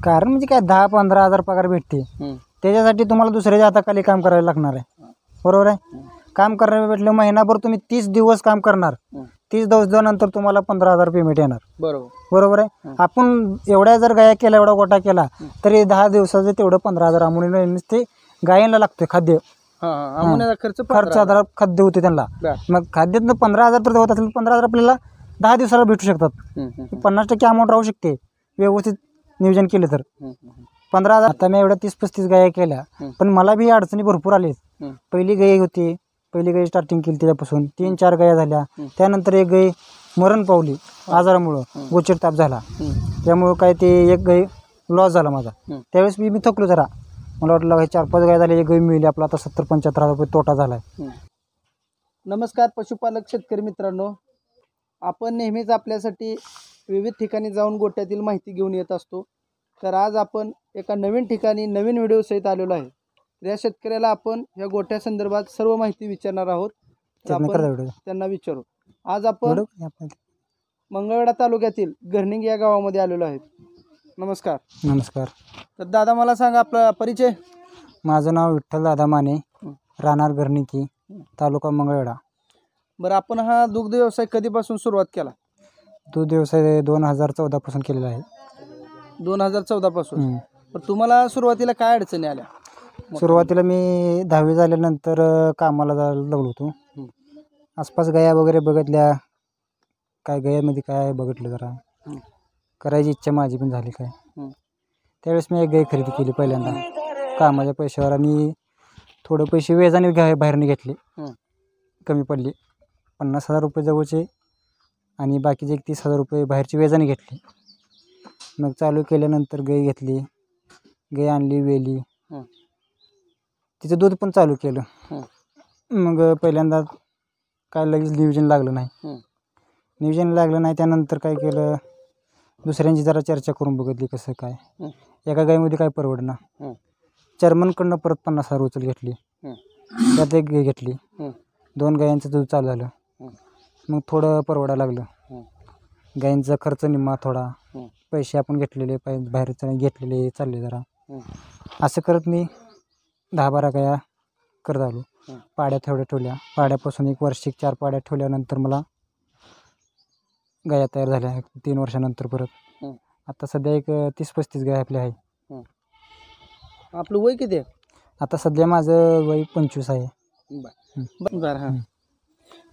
कारण म्हणजे काय 10-15 हजार पगार भेटते, त्याच्यासाठी तुम्हाला दुसऱ्याच्या हाताखाली काम करायला लागणार आहे, बरोबर आहे. काम करायला भेटलं महिनाभर तुम्ही 30 दिवस काम करणार, 30 दिवसानंतर तुम्हाला 15,000 पेमेंट येणार, बरोबर आहे. आपण एवढ्या जर गाया केला, एवढा गोटा केला तरी 10 दिवसाचं तेवढं 15,000 अमोनिया ते गायांना लागतं खाद्य, खर्च आधार खाद्य होते त्यांना. मग खाद्यातनं 15,000 तर होत असेल, 15,000 आपल्याला 10 दिवसाला भेटू शकतात. 50% अमाऊंट राहू शकते व्यवस्थित नियोजन केलं तर. 15,000 आता मी एवढ्या 30-35 गाया केल्या, पण मला बी अडचणी भरपूर आल्या. पहिली गाय होती, पहिली गाय स्टार्टिंग केली त्याच्यापासून 3-4 गाया झाल्या. त्यानंतर एक गाय मरण पावली आजारामुळं, गोचर ताप झाला, त्यामुळं काय ते एक गाय लॉस झाला माझा. त्यावेळेस मी थकलो जरा. मला वाटलं 4-5 गाय झाले, एक गाय मिळली, आपला आता 70-75 रुपये तोटा झाला. नमस्कार पशुपालक शेतकरी मित्रांनो, आपण नेहमीच आपल्यासाठी विविध ठिकाणी जाऊन गोट्यातील माहिती घेऊन येत असतो. तर आज आपण एका नवीन ठिकाणी नवीन व्हिडिओ सहित आलेलो आहे. या शेतकऱ्याला आपण या गोट्या संदर्भात सर्व माहिती विचारणार आहोत. आपण त्यांना विचारू. आज आपण मंगळवेढा तालुक्यातील गर्निंग या गावामध्ये आलेलो आहे. नमस्कार. नमस्कार. तर दादा मला सांगा आपला परिचय. माझं नाव विठ्ठल दादा माने, राहणार गर्निकी, तालुका मंगळवेढा. बरं, आपण हा दुग्ध व्यवसाय कधीपासून सुरुवात केला? दूध व्यवसाय 2014 पासून केलेला आहे. 2014 पासून. पण तुम्हाला सुरुवातीला काय अडचणी आल्या? सुरुवातीला मी 10वी झाल्यानंतर कामाला जायला लागलो होतो. आसपास गाया वगैरे बघितल्या, काय गायामध्ये काय बघितलं, जरा करायची इच्छा माझी पण झाली काय. त्यावेळेस मी एक गाय खरेदी केली पहिल्यांदा कामाच्या पैशावर, आणि थोडे पैसे व्याजाने बाहेरने घेतले, कमी पडले 50,000 रुपये जवळचे, आणि बाकीचे 31,000 रुपये बाहेरची व्याजाने घेतले. मग चालू केल्यानंतर गाय घेतली, गाय आणली, वेली, तिचं दूध पण चालू केलं. मग पहिल्यांदा काय लगेच नियोजन लागलं नाही. त्यानंतर काय केलं, दुसऱ्यांची जरा चर्चा करून बघितली कसं काय. एका गायमध्ये काय परवडणार, चर्मनकडनं परत 50,000 उचल घेतली, त्यात एक गाय घेतली, 2 गायांचं दूध चालू झालं. मग थोडं परवडायला लागलं, गायींचा खर्च निम्मा, थोडा पैसे आपण घेतलेले बाहेरचं घेतलेले चालले जरा. असं करत मी 10-12 गाया करत आलो. पाड्या ठेवल्या. पाड्यापासून 1 वर्ष 4 पाड्या ठेवल्यानंतर मला गाया तयार झाल्या 3 वर्षानंतर परत. आता सध्या एक 30-35 गाय आपल्या आहे. आपलं वय किती आहे आता? सध्या माझं वय 25 आहे.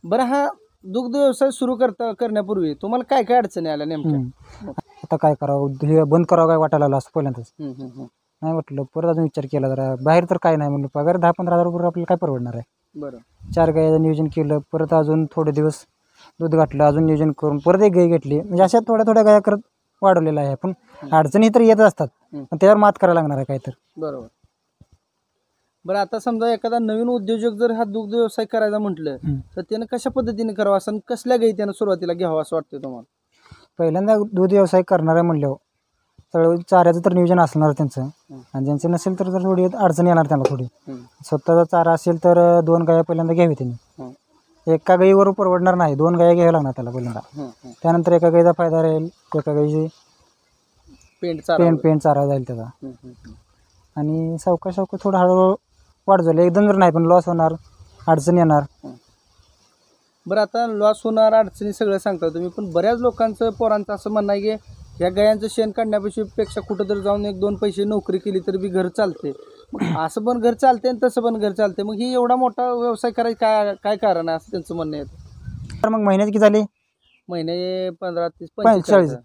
बरं, हा दुग्ध व्यवसाय सुरू करण्यापूर्वी तुम्हाला काय काय अडचणी आल्या नेमक्या? आता काय करावं, हे बंद करावं काय वाटायला लागलं असं पहिल्यांदाच. नाही वाटलं, परत अजून विचार केला जरा. बाहेर तर काय नाही म्हणलं, पगार 10-15 हजार रुपये आपल्याला काय परवडणार आहे. बरं. 4 गायचं नियोजन केलं, परत अजून थोडे दिवस दूध घातलं, अजून नियोजन करून परत एक गाय घेतली. म्हणजे अशा थोड्या गाया करत वाढवलेला आहे. पण अडचणी तर येतच असतात, पण त्यावर मात करायला लागणार आहे काय तर. बरोबर. बरं, आता समजा एखादा नवीन उद्योजक जर हा दुग्ध व्यवसाय करायचा म्हटलं तर त्यानं कशा पद्धतीने करावं, असं कसल्या गायी त्यानं सुरुवातीला घ्यावं असं वाटतं तुम्हाला? पहिल्यांदा दूध व्यवसाय करणार आहे म्हणल्यावर चाऱ्याचं तर नियोजन असणार त्यांचं, आणि ज्यांचं नसेल तर थोडी अडचण येणार त्यांना. थोडी स्वतःचा चारा असेल तर 2 गाया पहिल्यांदा घ्यावी त्यांनी. एका गाईवर परवडणार नाही, 2 गाया घ्याव्या लागणार त्याला पहिल्यांदा. त्यानंतर एका गाईचा फायदा राहील, एका गाईची पेंट चारा जाईल त्याचा. आणि सावकाश थोडं हळूहळू वाढ झाली, एकदम जर नाही पण लॉस होणार, अडचण येणार. बरं, आता लॉस होणार, अडचणी सगळं सांगता तुम्ही, पण बऱ्याच लोकांचं पोरांचं असं म्हणणं आहे की ह्या गायांचं शेण काढण्यापेक्षा कुठं तरी जाऊन 1-2 पैसे नोकरी केली तर बी घर चालते. असं पण घर चालते आणि तसं पण घर चालते. मग ही एवढा मोठा व्यवसाय करायचं काय कारण आहे असं त्यांचं म्हणणं आहे. तर मग महिन्याची किती झाली? महिने 15-30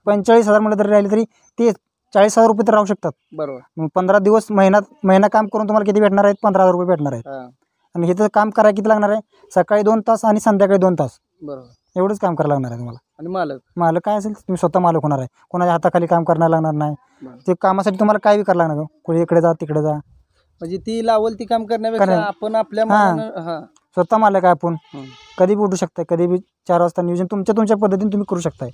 45,000 म्हटलं तरी राहिले तरी ते 40,000 रुपये तर राहू शकतात. बरोबर. मग 15 दिवस महिना काम करून तुम्हाला किती भेटणार आहेत? 15,000 रुपये भेटणार आहेत. आणि हे तर काम करायला किती लागणार आहे? सकाळी 2 तास आणि संध्याकाळी 2 तास. बरोबर. एवढंच काम करायला लागणार आहे तुम्हाला. आणि मालक काय असेल तुम्ही स्वतः मालक होणार आहे, कोणाच्या हाताखाली काम करायला लागणार नाही. ते कामासाठी तुम्हाला काय बी करायला लागणार, कोणी इकडे जा तिकडे जा, म्हणजे ती लावल ती काम करण्यापेक्षा आपण आपल्या स्वतः मालक आहे आपण. कधी बी उठू शकताय, कधी बी 4 वाजता नियोजन तुमच्या पद्धतीने तुम्ही करू शकताय.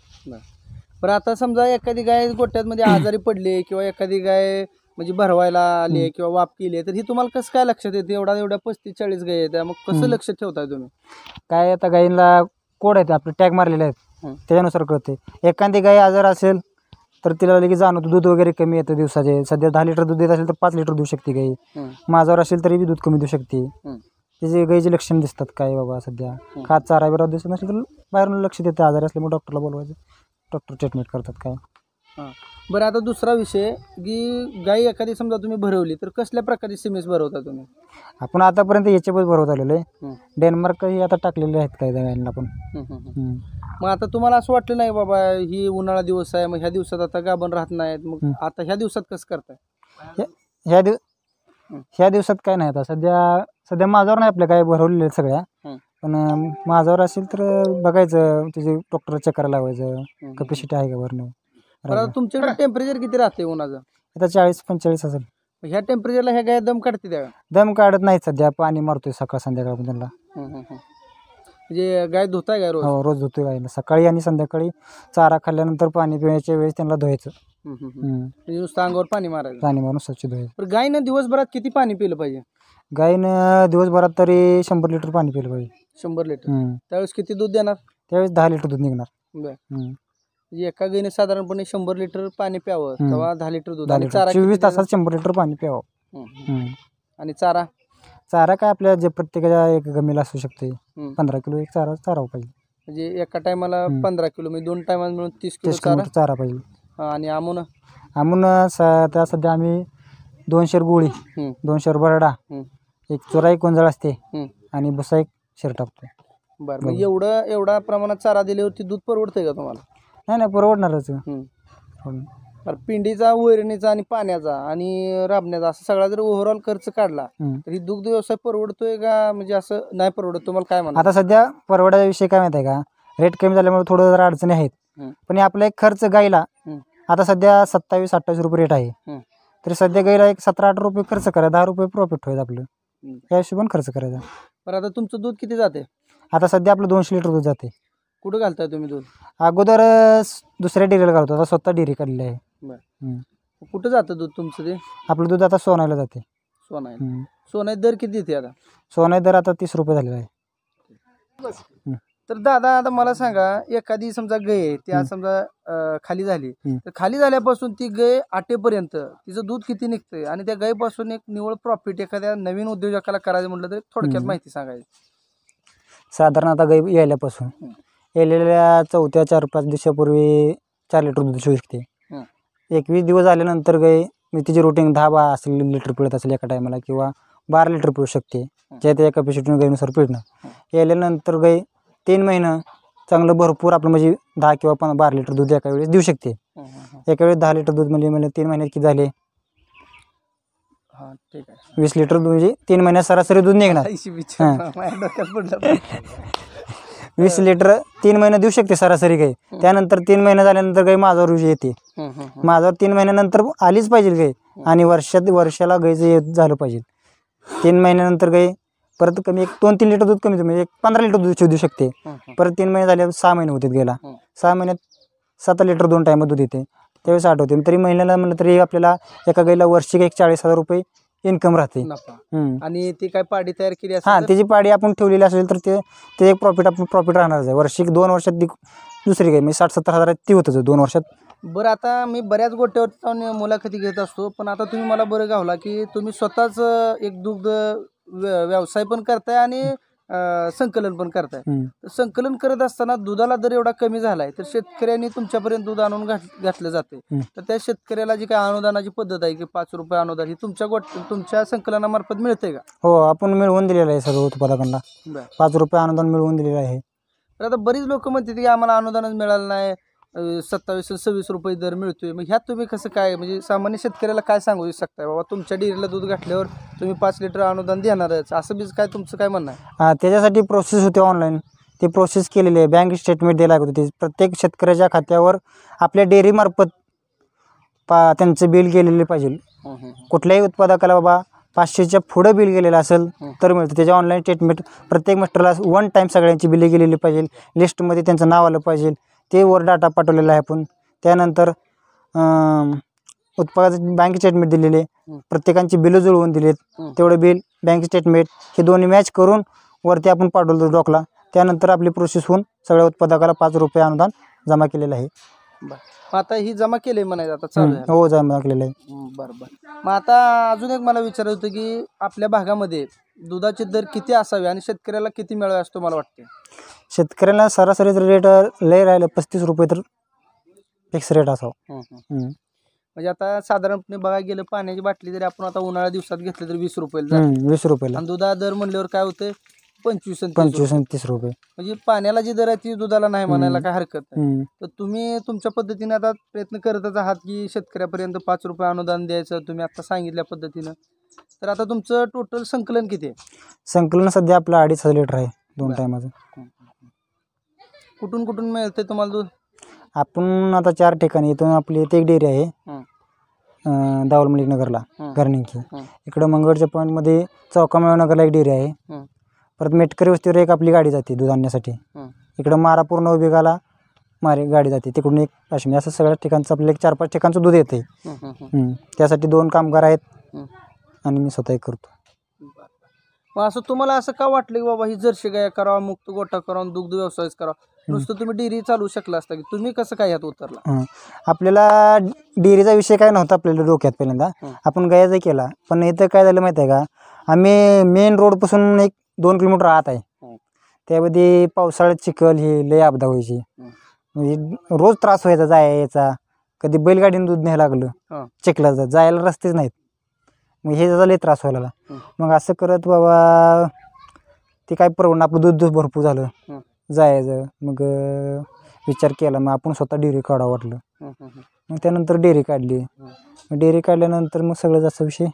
बरं, आता समजा एखादी गाय गोट्यामध्ये आजारी पडली किंवा एखादी गाय म्हणजे भरवायला आली किंवा वाप केली तर ही तुम्हाला कसं काय लक्षात येते? एवढ्या 35-40 गाय आहेत, मग कसं लक्ष ठेवताय तुम्ही? काय आता गायींना कोड आहेत, आपले टॅग मारलेले आहेत, त्याच्यानुसार कळते. एखादी गाय आजार असेल तर तिला लगेच जाणवतं दूध वगैरे कमी येतं दिवसाचे. सध्या 10 लिटर दूध देत असेल तर 5 लिटर देऊ शकते गाई. माझ्यावर असेल तरी बी दूध कमी देऊ शकते. त्याचे गाईचे लक्षण दिसतात काय बाबा सध्या. का चारा बिरा दिसत नसेल तर बाहेरून लक्ष देते. आजारी असल्यामुळे डॉक्टरला बोलवायचं, डॉक्टर ट्रीटमेंट करतात काय. हां बरं, आता दुसरा विषय की गाई एखादी समजा तुम्ही भरवली तर कसल्या प्रकारची सिमेंट भरवता तुम्ही? आपण आतापर्यंत याच्यावर भरवत आलेलो आहे. डेन्मार्क ही आता टाकलेले आहेत काही गायांना पण. मग आता तुम्हाला असं वाटलं नाही बाबा ही उन्हाळा दिवस आहे, मग ह्या दिवसात आता गाभण राहत नाहीत, मग आता ह्या दिवसात कसं करताय? ह्या दिवसात काय नाही. आता सध्या माझ्यावर नाही आपल्या काय भरवलेल्या आहेत सगळ्या. पण माझ्यावर असेल तर बघायचं, त्याचे डॉक्टर चेक करायला लावायचं कॅपॅसिटी आहे का भरणं. पण आता तुमच्याकडे टेम्परेचर किती राहते उन्हाचं? आता 40-45 असेल. ह्या टेम्परेचरला ह्या गाय दम काढते त्या? दम काढत नाही सध्या. पाणी मारतोय सकाळ संध्याकाळ आपण त्यांना. म्हणजे गाय धुताय गाय रोज? हो, रोज धुतोय गायला सकाळी आणि संध्याकाळी. चारा खाल्ल्यानंतर पाणी पिण्याच्या वेळेस त्यांना धुवायचं. म्हणजे नुसतं अंगावर पाणी मारायचं? पाणी मारून स्वच्छ धुवायचं. पण गायनं दिवसभरात किती पाणी पिलं पाहिजे? गायनं दिवसभरात तरी 100 लिटर पाणी पिलं पाहिजे. 100 लिटर? त्यावेळेस किती दूध देणार? त्यावेळेस 10 लिटर दूध निघणार. बरं, म्हणजे एका गायीने साधारणपणे 100 लिटर पाणी प्यावं तेव्हा 10 लिटर दूध. आणि चारा 24 तासात 100 लिटर पाणी प्यावं. आणि चारा? चारा काय आपल्या जे प्रत्येकाच्या एक गमीला असू शकते. 15 किलो एक चारावं पाहिजे. म्हणजे एका टायमाला 15 किलो, म्हणजे 2 टायमाला मिळून 30 किलो चारा पाहिजे. आणि आमून त्या सध्या आम्ही 2 शेर गोळी, 2 शेर बरडा, एक चोरा एक गोंजाळ असते आणि भुसा एक शेर टाकतो. बरं, मग एवढा प्रमाणात चारा दिल्यावरती दूध परवडतंय का तुम्हाला? नाही परवडणारच. बरं, पिंडीचा, वैरणीचा आणि पाण्याचा आणि राबण्याचा असा सगळा जर ओव्हरऑल खर्च काढला तर ही दुग्ध व्यवसाय परवडतोय का म्हणजे असं नाही परवडत? तुम्हाला काय म्हणा? आता सध्या परवडायचा विषय काय माहिती आहे का, रेट कमी झाल्यामुळे थोडं जरा अडचणी आहेत. पण आपला एक खर्च गायला आता सध्या 27-28 रुपये रेट आहे. तरी सध्या गायला एक 17-18 रुपये खर्च करा, 10 रुपये प्रॉफिट होईल आपलं. या हिशोबाने खर्च करायचा. बरं, आता तुमचं दूध किती जाते? आता सध्या आपलं 200 लिटर दूध जाते. कुठं घालताय तुम्ही दूध? अगोदर दुसऱ्या डेअरीला घालतो, आता स्वतः डेअरी काढलेली आहे. बरं, कुठं जातं दूध तुमचं ते? आपलं दूध आता सोनायला जाते. सोनाई दर किती देते आता? सोनाई दर आता 30 रुपये झालेला आहे. तर दादा आता मला सांगा, एखादी समजा गाय ती आज समजा खाली झाली तर खाली झाल्यापासून ती गाय आटेपर्यंत तिचं दूध किती निघतंय आणि त्या गायीपासून एक निव्वळ प्रॉफिट एखाद्या नवीन उद्योजकाला करायचं म्हटलं तर थोडक्यात माहिती सांगायची. साधारण आता गाय यायल्यापासून यायलेल्या 4-5 दिवसापूर्वी 4 लिटर दूध देऊ शकते. 21 दिवस झाल्यानंतर गाय मी तिची रुटीन 10 असेल लिटर पिळत असेल एका टायमाला, किंवा 12 लिटर पिळू शकते. ज्या त्या कॅपॅसिटीने गायीनुसार पिळणं. यायल्यानंतर गाय 3 महिनं चांगलं भरपूर आपलं म्हणजे 10 किंवा 12 लिटर दूध एका वेळेस देऊ शकते. एका वेळेस 10 लिटर दूध म्हणजे 3 महिन्यात किती झाले? 20 लिटर दूध, म्हणजे 3 महिन्यात सरासरी दूध निघणार. 20 लिटर 3 महिने देऊ शकते सरासरी गाय. त्यानंतर 3 महिने झाल्यानंतर गाय माझ्यावर येते. माझ्यावर 3 महिन्यानंतर आलीच पाहिजे गाय, आणि वर्षाला गायचं झालं पाहिजे. 3 महिन्यानंतर गाय परत कमी एक 2-3 लिटर दूध कमी, म्हणजे 15 लिटर दूध देऊ शकते. परत 3 महिने झाले 6 महिने होते गेला. 6 महिन्यात 7 लिटर 2 टायमात दूध येते. त्यावेळेस आठवते. तरी महिन्याला म्हणलं तरी आपल्याला एका गायला वर्षिक एक 40,000 रुपये इन्कम राहते. आणि ती काय पाडी तयार केली असेल, त्याची पाडी आपण ठेवलेली असेल तर ते एक प्रॉफिट राहणारच आहे. वर्षिक 2 वर्षात दुसरी गाय म्हणजे 60-70 हजारात ती होतच 2 वर्षात. बरं, आता मी बऱ्याच गोट्यावर जाऊन मुलाखती घेत असतो, पण आता तुम्ही मला बरं गावला की तुम्ही स्वतःच एक दुग्ध व्यवसाय पण करताय आणि संकलन पण करताय. संकलन करत असताना दुधाला दर एवढा कमी झालाय तर शेतकऱ्यांनी तुमच्यापर्यंत दूध आणून घातलं जाते, तर त्या शेतकऱ्याला जी काय अनुदानाची पद्धत आहे की 5 रुपये अनुदान ही तुमच्या संकलनामार्फत मिळते का? हो, आपण मिळवून दिलेलं आहे सर्व उत्पादकांना. 5 रुपये अनुदान मिळवून दिलेलं आहे. तर आता बरीच लोक म्हणतात की आम्हाला अनुदानच मिळालं नाही, 27-26 रुपये दर मिळतोय. मग ह्यात तुम्ही कसं काय, म्हणजे सामान्य शेतकऱ्याला काय सांगू शकताय बाबा तुमच्या डेअरीला दूध घातल्यावर तुम्ही 5 लिटर अनुदान देणारच, असं बीज काय तुमचं काय म्हणणं आहे? त्याच्यासाठी प्रोसेस होते ऑनलाईन, ती प्रोसेस केलेली आहे. बँक स्टेटमेंट द्यायला लागत होती प्रत्येक शेतकऱ्याच्या खात्यावर. आपल्या डेअरीमार्फत त्यांचं बिल गेलेले पाहिजे. कुठल्याही उत्पादकाला बाबा 500च्या पुढं बिल गेलेलं असेल तर मिळतं. त्याच्या ऑनलाईन स्टेटमेंट प्रत्येक मिस्टरला 1 टाईम सगळ्यांची बिले गेलेली पाहिजे. लिस्टमध्ये त्यांचं नाव आलं पाहिजे. ते वर डाटा पाठवलेला आहे आपण. त्यानंतर उत्पादक बँक स्टेटमेंट दिलेले, प्रत्येकांची बिलं जुळवून दिलेत. तेवढं बिल बँक स्टेटमेंट हे दोन्ही मॅच करून वरती आपण पाठवतो डॉकला. त्यानंतर आपली प्रोसेस होऊन सगळ्या उत्पादकाला 5 रुपये अनुदान जमा केलेलं आहे. बरं. मग आता ही जमा केली म्हणायचं आता चालू आहे. हो जमा केलेलं आहे. बरं बरं. मग आता अजून एक मला विचारायचं होतं की आपल्या भागामध्ये दुधाचे दर किती असावे आणि शेतकऱ्याला किती मिळावे असं तुम्हाला वाटते? शेतकऱ्याला सरासरी रेट लय राहिलं 35 रुपये तर फिक्स रेट असावं. म्हणजे आता साधारणपणे बघायला गेलं पाण्याची बाटली जरी आपण आता उन्हाळ्या दिवसात घेतली तर 20 रुपयाला जाते. 20 रुपयाला आणि दुधा दर म्हणल्यावर काय होतं 25 आणि 30 25 आणि 30 रुपये. म्हणजे पाण्याला जी दर आहे ती दुधाला नाही म्हणायला काय हरकत नाही. तर तुम्ही तुमच्या पद्धतीने आता प्रयत्न करतच आहात की शेतकऱ्यापर्यंत 5 रुपये अनुदान द्यायचं तुम्ही आता सांगितल्या पद्धतीनं. तर आता तुमचं टोटल संकलन किती आहे? संकलन सध्या आपलं 2.5 लिटर आहे 2 टायमाचं. कुठून कुठून मिळते तुम्हाला दूध? आपण आता 4 ठिकाणी इथून आपली इथे एक डेअरी आहे दाऊल मलिक नगरला घरनिंगची. इकडं मंगळच्या पॉईंटमध्ये चौकामेळ नगरला एक डेअरी आहे. परत मेटकरी वस्तीवर एक आपली गाडी जाते दूध आणण्यासाठी. इकडं मारापूर नवबिगाला गाडी जाते तिकडून एक काश्मीर. असं सगळ्या ठिकाणचं आपल्याला एक 4-5 ठिकाणचं दूध येते. त्यासाठी 2 कामगार आहेत आणि मी स्वतः करतो. मग असं तुम्हाला असं का वाटलं की बाबा ही जर्सी गाय करावा, मुक्त गोठा करावा, दुग्ध व्यवसाय करावा? नुसतं तुम्ही डेअरी चालू शकला असता की तुम्ही कसं काय ह्यात उतरला? आपल्याला डेअरीचा विषय काय नव्हता आपल्याला डोक्यात पहिल्यांदा. आपण गायचा केला. पण इथं काय झालं माहिती आहे का, आम्ही मेन रोडपासून 1-2 किलोमीटर आत आहे. त्यामध्ये पावसाळ्यात चिखल ही लय अपदा व्हायची. म्हणजे रोज त्रास व्हायचा जायचा. कधी बैलगाडीने दूध न्यायला लागलं चिखलाचं, जायला रस्तेच नाहीत. मग हे त्याचा लय त्रास व्हायला लागला. मग असं करत बाबा ते काय परवडणं, आपलं दूध भरपूर झालं जायचं. मग विचार केला मग आपण स्वतः डेअरी काढावं वाटलं. मग त्यानंतर डेअरी काढली. डेअरी काढल्यानंतर मग सगळं जसा विषय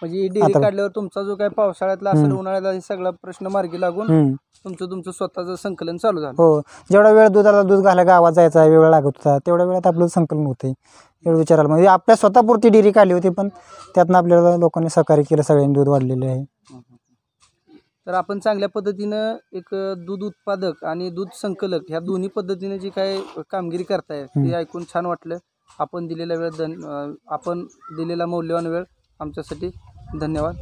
म्हणजे डेअरी काढल्यावर तुमचा जो काय पावसाळ्यातला असेल उन्हाळ्यातला हे सगळा प्रश्न मार्गी लागून तुमचं स्वतःचं संकलन चालू झालं. हो, जेवढा वेळ दुधाला दूध घालायला गावात जायचा वेळ लागत होता तेवढ्या वेळात आपलं संकलन होते एवढं विचारायला. म्हणजे आपल्या स्वतःपुरती डेअरी काढली होती पण त्यातनं आपल्याला लोकांनी सहकार्य केलं, सगळ्यांनी दूध वाढलेले आहे. तर आपण चांगल्या पद्धतीनं एक दूध उत्पादक आणि दूध संकलक ह्या दोन्ही पद्धतीने जी काय कामगिरी करताय ते ऐकून छान वाटलं. आपण दिलेला वेळ आपण दिलेला मौल्यवान वेळ आमच्यासाठी धन्यवाद.